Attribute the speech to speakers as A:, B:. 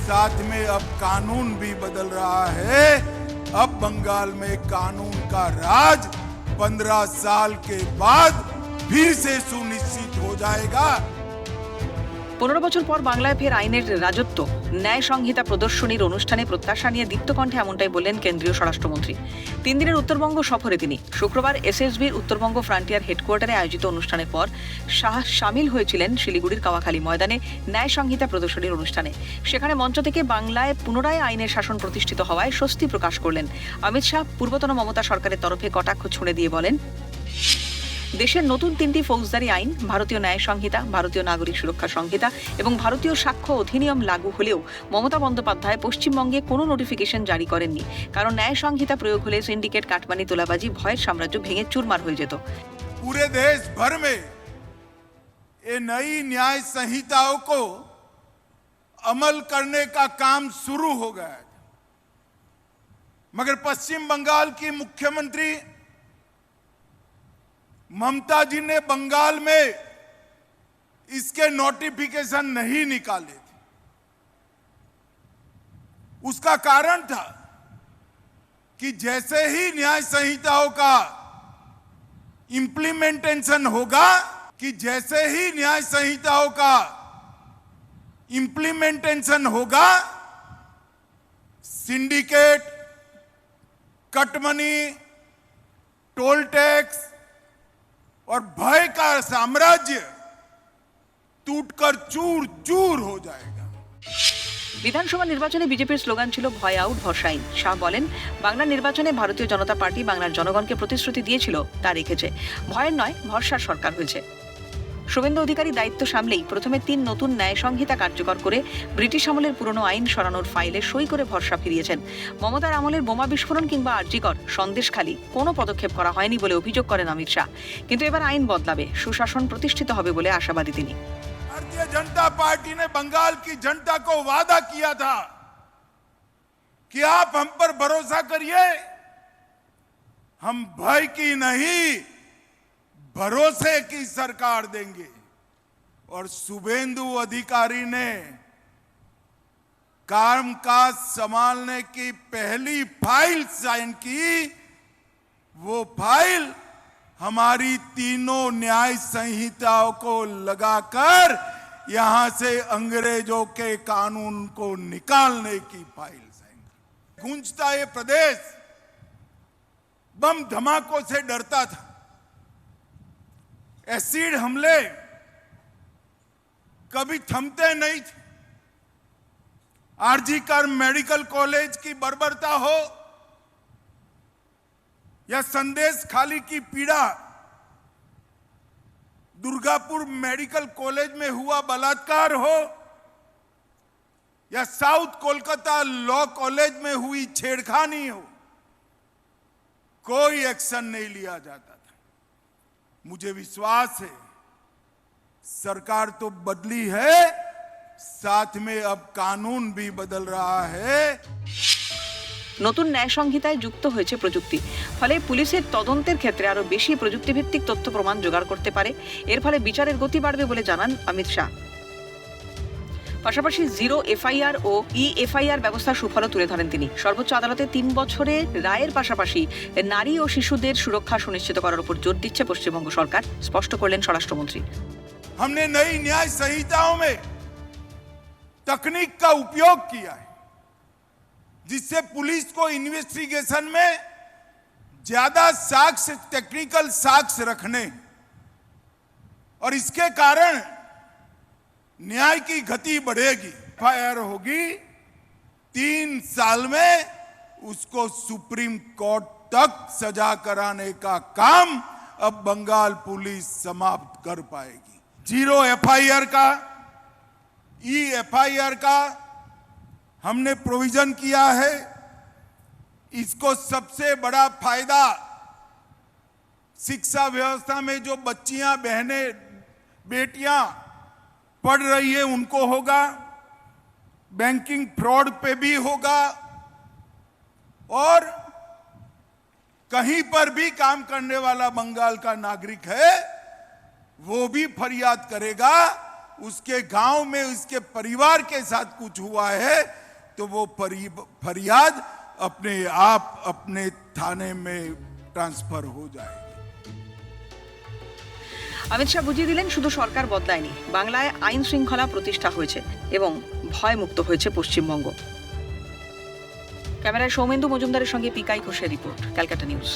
A: साथ में अब कानून भी बदल रहा है। अब बंगाल में कानून का राज 15 साल के बाद फिर से सुनिश्चित हो जाएगा।
B: 15 বছর পর বাংলায় ফের আইনের রাজত্ব, ন্যায় সংহিতা প্রদর্শনীর অনুষ্ঠানে প্রত্যাশা নিয়ে দীপ্তকণ্ঠে এমনটাই বললেন কেন্দ্রীয় স্বরাষ্ট্রমন্ত্রী। 3 দিনের উত্তরবঙ্গ সফরে তিনি শুক্রবার এসএসবির উত্তরবঙ্গ ফ্রন্টিয়ার হেডকোয়ার্টারে আয়োজিত অনুষ্ঠানের পর সামিল হয়েছিলেন শিলিগুড়ির কাওয়াখালী ময়দানে ন্যায় সংহিতা প্রদর্শনীর অনুষ্ঠানে। সেখানে মঞ্চ থেকে বাংলায় পুনরায় আইনের শাসন প্রতিষ্ঠিত হওয়ায় স্বস্তি প্রকাশ করলেন অমিত শাহ। পূর্বতন মমতা সরকারের তরফে কটাক্ষ ছুঁড়ে দিয়ে বলেন, দেশের নতুন 3টি ফৌজদারি আইন, ভারতীয় ন্যায় সংহিতা, ভারতীয় নাগরিক সুরক্ষা সংহিতা এবং ভারতীয় সাক্ষ্য অধিনিয়ম লাগু হলেও মমতা বন্দ্যোপাধ্যায় পশ্চিমবঙ্গে কোনো নোটিফিকেশন জারি করেননি। কারণ ন্যায় সংহিতা প্রয়োগ হলে সিন্ডিকেট, কাটমানি, তোলাবাজি, ভয়ের সাম্রাজ্য ভেঙে চুরমার হয়ে যেত।
A: पूरे देश भर में ये नई न्याय संहिताओं को अमल करने का काम शुरू हो गया है, मगर पश्चिम बंगाल की मुख्यमंत्री ममता जी ने बंगाल में इसके नोटिफिकेशन नहीं निकाले थे। उसका कारण था कि जैसे ही न्याय संहिताओं का इंप्लीमेंटेशन होगा सिंडिकेट, कटमनी, टोल टैक्स और भय का साम्राज्य टूटकर चूर चूर हो जाएगा।
B: বিধানসভা নির্বাচনে বিজেপির স্লোগান ছিল ভয় আউট ভরসা ইন। শাহ বলেন, বাংলার নির্বাচনে ভারতীয় জনতা পার্টি বাংলার জনগণকে প্রতিশ্রুতি দিয়েছিল, তা রেখেছে। ভয়ের নয়, ভরসার সরকার হয়েছে। শুভেন্দু অধিকারী দায়িত্ব সামলেই প্রথমে 3 নতুন ন্যায় সংহিতা কার্যকর করে ব্রিটিশ আমলের পুরনো আইন সরানোর ফাইলে সই করে ভরসা ফিরিয়েছেন। মমতার আমলের বোমা বিস্ফোরণ কিংবা আরজিকর, সন্দেশখালী কোনো পদক্ষেপ করা হয়নি বলে অভিযোগ করেন অমিত শাহ। কিন্তু এবার আইন বদলাবে, সুশাসন প্রতিষ্ঠিত হবে বলে আশাবাদী তিনি।
A: भारतीय जनता पार्टी ने बंगाल की जनता को वादा किया था कि आप हम पर भरोसा करिए, हम भय की नहीं भरोसे की सरकार देंगे। और शुभेंदु अधिकारी ने कामकाज संभालने की पहली फाइल साइन की। वो फाइल हमारी तीनों न्याय संहिताओं को लगाकर यहां से अंग्रेजों के कानून को निकालने की फाइल साइन। गूंजता ये प्रदेश बम धमाकों से डरता था। एसिड हमले कभी थमते नहीं थे। आरजीकर मेडिकल कॉलेज की बर्बरता हो या संदेशखाली की पीड़ा, दुर्गापुर मेडिकल कॉलेज में हुआ बलात्कार हो या साउथ कोलकाता लॉ कॉलेज में हुई छेड़खानी हो, कोई एक्शन नहीं लिया जाता था। मुझे विश्वास है सरकार तो बदली है, साथ में अब कानून भी बदल रहा है।
B: নতুন ন্যায় সংহিতায় যুক্ত হয়েছে প্রযুক্তি। ফলে পুলিশের তদন্তের ক্ষেত্রে আরো বেশি প্রযুক্তিভিত্তিক তথ্য প্রমাণ জোগাড় করতে পারে। এর ফলে বিচারের গতি বাড়বে বলে জানান অমিত শাহ। পাশাপাশি জিরো এফআইআর ও এফআইআর ব্যবস্থার সুফলও তুলে ধরেন তিনি। সর্বোচ্চ আদালতে 3 বছরের রায়ের পাশাপাশি নারী ও শিশুদের সুরক্ষা সুনিশ্চিত করার উপর জোর দিচ্ছে পশ্চিমবঙ্গ সরকার, স্পষ্ট করলেন স্বরাষ্ট্রমন্ত্রী।
A: हमने नई न्याय संहिताओं में तकनीक का उपयोग किया है, जिससे पुलिस को इन्वेस्टिगेशन में ज्यादा साक्ष्य, टेक्निकल साक्ष्य रखने और इसके कारण न्याय की गति बढ़ेगी। एफआईआर होगी 3 साल में उसको सुप्रीम कोर्ट तक सजा कराने का काम अब बंगाल पुलिस समाप्त कर पाएगी। जीरो एफआईआर का, एफआईआर का हमने प्रोविजन किया है। इसको सबसे बड़ा फायदा शिक्षा व्यवस्था में जो बच्चियां, बहनें, बेटियां पढ़ रही है उनको होगा, बैंकिंग फ्रॉड पे भी होगा और कहीं पर भी काम करने वाला बंगाल का नागरिक है वो भी फरियाद करेगा उसके गांव में उसके परिवार के साथ कुछ हुआ है तो वो फरियाद अपने आप अपने थाने में ट्रांसफर हो जाएगी।
B: অমিত শাহ বুঝিয়ে দিলেন শুধু সরকার বদলায়নি, বাংলায় আইন শৃঙ্খলা প্রতিষ্ঠা হয়েছে এবং ভয়মুক্ত হয়েছে পশ্চিমবঙ্গ। ক্যামেরায় সৌমেন্দু মজুমদারের সঙ্গে পিকাই ঘোষের রিপোর্ট, ক্যালকাটা নিউজ।